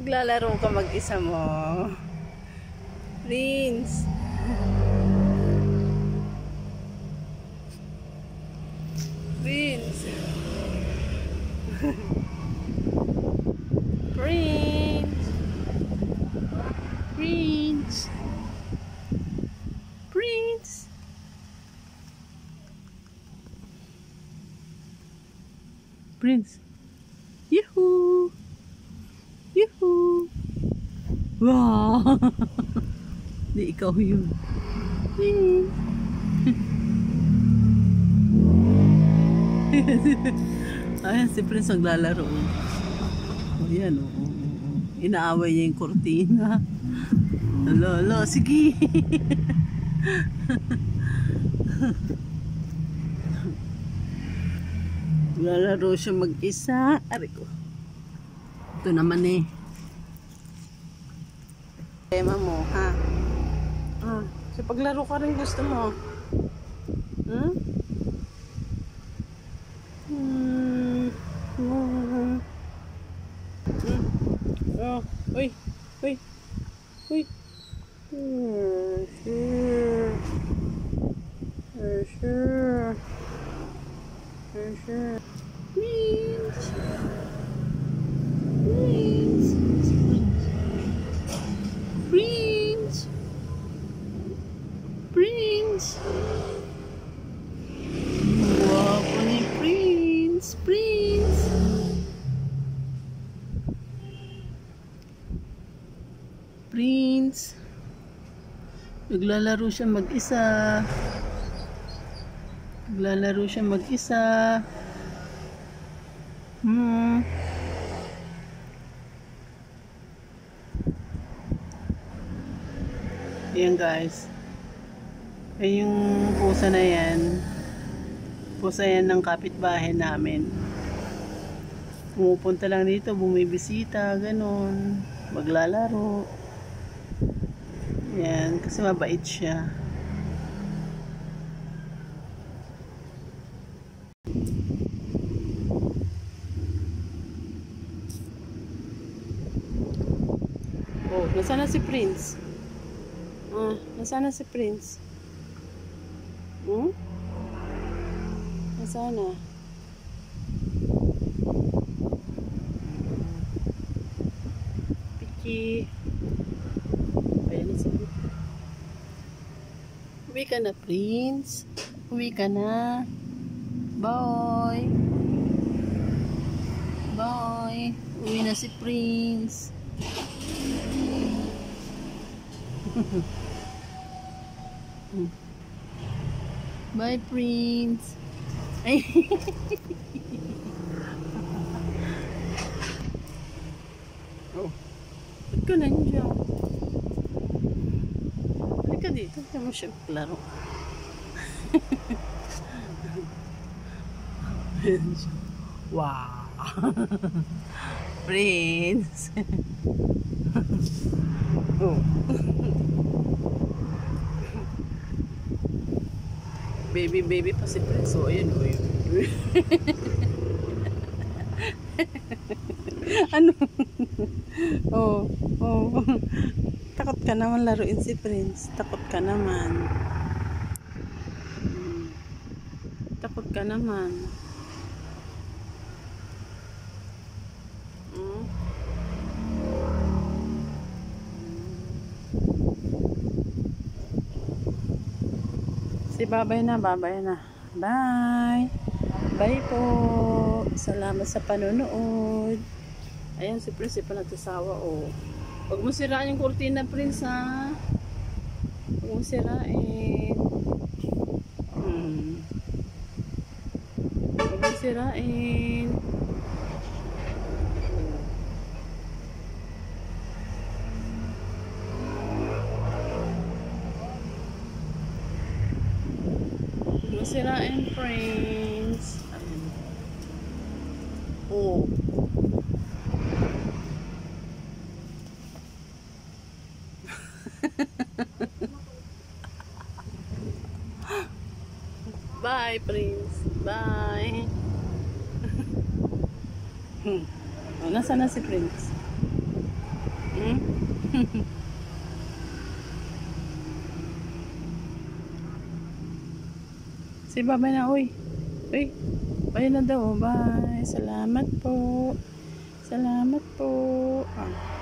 Maglalaro ka mag-isa mo. Prince. Prince. Prince. Prince. Prince. Prince. Yoo-hoo. Yoo-hoo. Wow. Di ikaw yun. Ayan, si Prince naglalaro. Ayan, oo. Inaaway niya yung kurtina. Lolo, sige. Naglalaro siya mag-isa. Ari ko. Ito naman eh. Tema mo, ha? So paglaro ka rin gusto mo. Hmm? Oh, uy, uy, uy. Sure. Prince. Prince. Prince. Prince. Guwapo ni Prince. Prince. Prince. Naglalaro siya mag-isa. Naglalaro siya mag-isa. Ayan guys. Ay yung pusa na yan. Pusa yan ng kapitbahay namin. Pumupunta lang dito, bumibisita, ganon. Maglalaro. Yan, kasi mabait siya. Oh, nasaan na si Prince? Nasaan na si Prince? Nasaan na? Piki. Ayan na si Prince. Uwi ka na, Prince. Uwi ka na. Bye. Bye. Uwi na si Prince. Bye, Prince. Ay. Oh. Ba't ka nandiyan? Halika dito. Hindi mo siya klaro. Wow. Prince. Oh. Baby pa si Prince. So, ayun. Ano? Oh. Takot ka naman laruin si Prince. Takot ka naman. Takot ka naman. Si babay na. Bye. Bye po. Salamat sa panonood. Ayan si Prince pa nagsasawa. Oh. Huwag mo sirain yung kurtina, Prince, ha? Huwag mo sirain. Huwag mo sirain. Sirain, Prince. Oh. Bye, Prince. Bye. Oh, nasaan na si Prince? Hmm? Si babay na, uy. Uy, bye na daw. Bye. Salamat po. Salamat po. Ah.